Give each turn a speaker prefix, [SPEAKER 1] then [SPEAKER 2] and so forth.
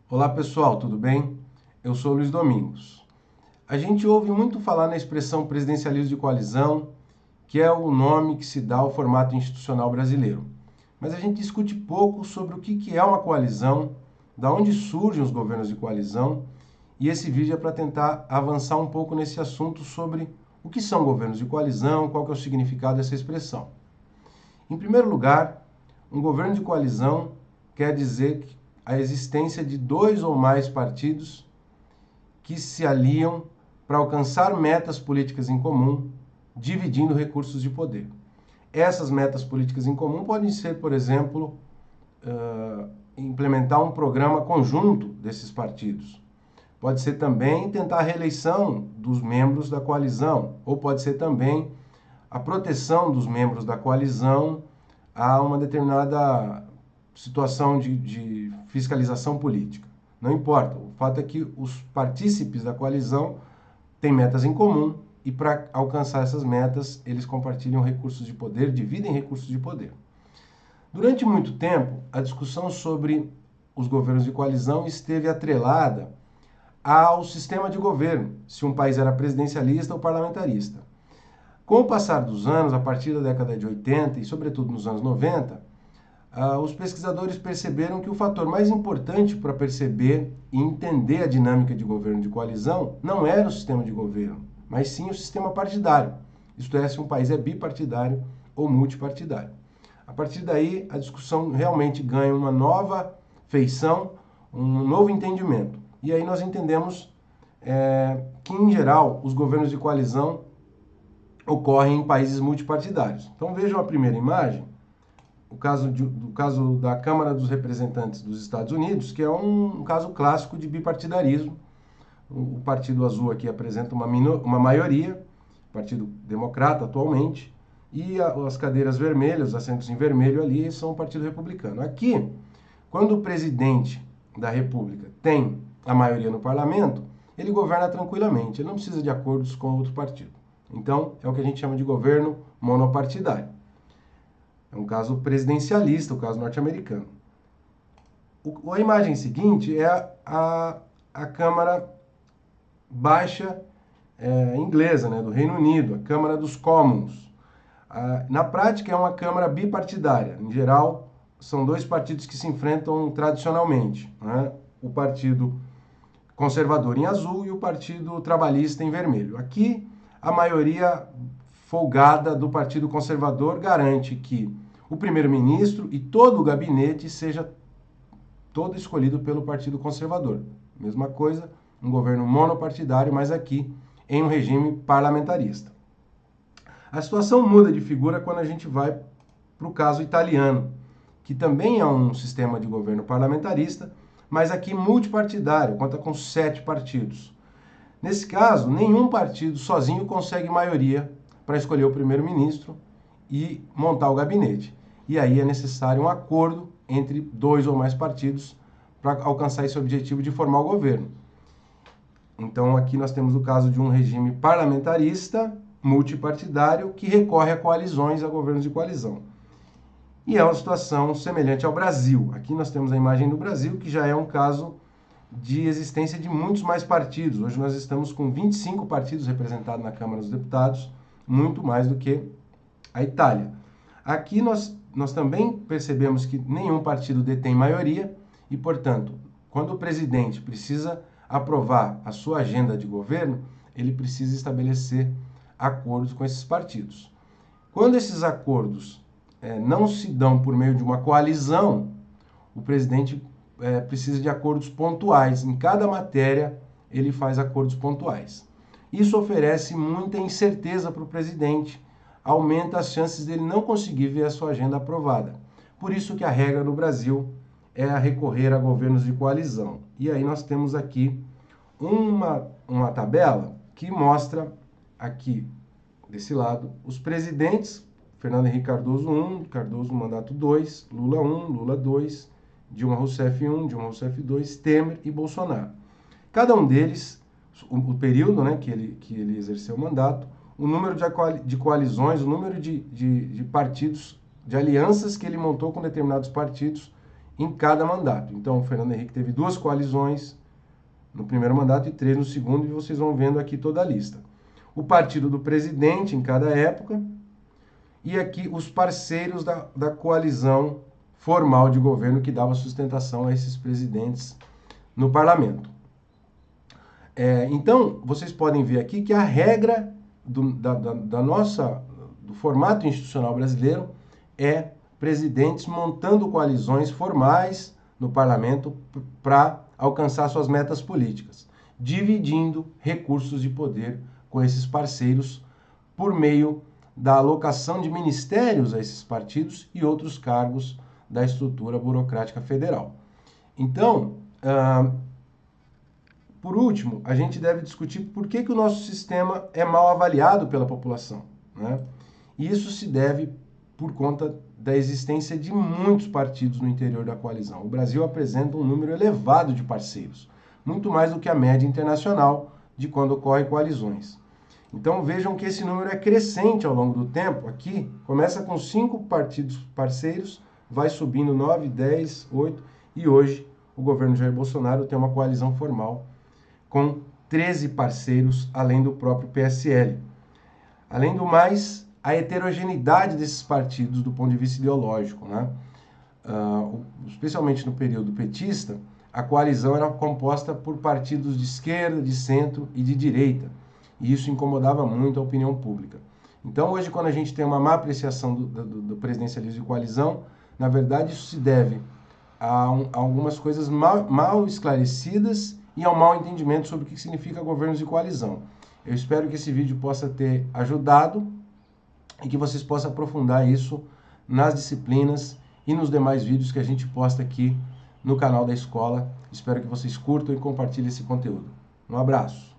[SPEAKER 1] Olá pessoal, tudo bem? Eu sou Luiz Domingos. A gente ouve muito falar na expressão presidencialismo de coalizão, que é o nome que se dá ao formato institucional brasileiro. Mas a gente discute pouco sobre o que é uma coalizão, da onde surgem os governos de coalizão, e esse vídeo é para tentar avançar um pouco nesse assunto sobre o que são governos de coalizão, qual que é o significado dessa expressão. Em primeiro lugar, um governo de coalizão quer dizer a existência de dois ou mais partidos que se aliam para alcançar metas políticas em comum, dividindo recursos de poder. Essas metas políticas em comum podem ser, por exemplo, implementar um programa conjunto desses partidos. Pode ser também tentar a reeleição dos membros da coalizão, ou pode ser também a proteção dos membros da coalizão a uma determinada situação de fiscalização política. Não importa, o fato é que os partícipes da coalizão têm metas em comum e para alcançar essas metas eles compartilham recursos de poder, dividem recursos de poder. Durante muito tempo, a discussão sobre os governos de coalizão esteve atrelada ao sistema de governo, se um país era presidencialista ou parlamentarista. Com o passar dos anos, a partir da década de 80 e sobretudo nos anos 90, os pesquisadores perceberam que o fator mais importante para perceber e entender a dinâmica de governo de coalizão não era o sistema de governo, mas sim o sistema partidário, isto é, se um país é bipartidário ou multipartidário. A partir daí, a discussão realmente ganha uma nova feição, um novo entendimento. E aí nós entendemos que, em geral, os governos de coalizão ocorrem em países multipartidários. Então vejam a primeira imagem, o caso da Câmara dos Representantes dos Estados Unidos, que é um caso clássico de bipartidarismo. O Partido Azul aqui apresenta uma maioria, Partido Democrata atualmente, e as cadeiras vermelhas, os assentos em vermelho ali, são o Partido Republicano. Aqui, quando o presidente da República tem a maioria no parlamento, ele governa tranquilamente, ele não precisa de acordos com outro partido. Então, é o que a gente chama de governo monopartidário. É um caso presidencialista, o caso norte-americano. A imagem seguinte é a Câmara Baixa inglesa, né, do Reino Unido, a Câmara dos Commons. Na prática, é uma Câmara bipartidária. Em geral, são dois partidos que se enfrentam tradicionalmente, né? O Partido Conservador em azul e o Partido Trabalhista em vermelho. Aqui, a maioria folgada do Partido Conservador garante que o primeiro-ministro e todo o gabinete seja todo escolhido pelo Partido Conservador. Mesma coisa, um governo monopartidário, mas aqui em um regime parlamentarista. A situação muda de figura quando a gente vai para o caso italiano, que também é um sistema de governo parlamentarista, mas aqui multipartidário, conta com 7 partidos. Nesse caso, nenhum partido sozinho consegue maioria para escolher o primeiro-ministro e montar o gabinete. E aí é necessário um acordo entre 2 ou mais partidos para alcançar esse objetivo de formar o governo. Então aqui nós temos o caso de um regime parlamentarista, multipartidário, que recorre a coalizões, a governos de coalizão. E é uma situação semelhante ao Brasil. Aqui nós temos a imagem do Brasil, que já é um caso de existência de muitos mais partidos. Hoje nós estamos com 25 partidos representados na Câmara dos Deputados, muito mais do que a Itália. Aqui nós também percebemos que nenhum partido detém maioria e, portanto, quando o presidente precisa aprovar a sua agenda de governo, ele precisa estabelecer acordos com esses partidos. Quando esses acordos não se dão por meio de uma coalizão, o presidente precisa de acordos pontuais. Em cada matéria, ele faz acordos pontuais. Isso oferece muita incerteza para o presidente, aumenta as chances dele não conseguir ver a sua agenda aprovada. Por isso que a regra no Brasil é a recorrer a governos de coalizão. E aí nós temos aqui uma tabela que mostra aqui, desse lado, os presidentes, Fernando Henrique Cardoso 1, Cardoso mandato 2, Lula 1, Lula 2, Dilma Rousseff 1, Dilma Rousseff 2, Temer e Bolsonaro. Cada um deles, o período, né, que ele exerceu o mandato, o número de coalizões, o número de partidos, de alianças que ele montou com determinados partidos em cada mandato. Então, o Fernando Henrique teve 2 coalizões no primeiro mandato e 3 no segundo, e vocês vão vendo aqui toda a lista. O partido do presidente em cada época, e aqui os parceiros da coalizão formal de governo que dava sustentação a esses presidentes no parlamento. Então, vocês podem ver aqui que a regra do formato institucional brasileiro é presidentes montando coalizões formais no parlamento para alcançar suas metas políticas, dividindo recursos de poder com esses parceiros por meio da alocação de ministérios a esses partidos e outros cargos da estrutura burocrática federal. Então, por último, a gente deve discutir por que o nosso sistema é mal avaliado pela população, né? E isso se deve por conta da existência de muitos partidos no interior da coalizão. O Brasil apresenta um número elevado de parceiros, muito mais do que a média internacional de quando ocorrem coalizões. Então vejam que esse número é crescente ao longo do tempo. Aqui começa com 5 partidos parceiros, vai subindo 9, 10, 8 e hoje o governo Jair Bolsonaro tem uma coalizão formal com 13 parceiros, além do próprio PSL. Além do mais, a heterogeneidade desses partidos do ponto de vista ideológico, né? Especialmente no período petista, a coalizão era composta por partidos de esquerda, de centro e de direita. E isso incomodava muito a opinião pública. Então, hoje, quando a gente tem uma má apreciação do presidencialismo de coalizão, na verdade, isso se deve a algumas coisas mal esclarecidas e ao mau entendimento sobre o que significa governos de coalizão. Eu espero que esse vídeo possa ter ajudado e que vocês possam aprofundar isso nas disciplinas e nos demais vídeos que a gente posta aqui no canal da escola. Espero que vocês curtam e compartilhem esse conteúdo. Um abraço!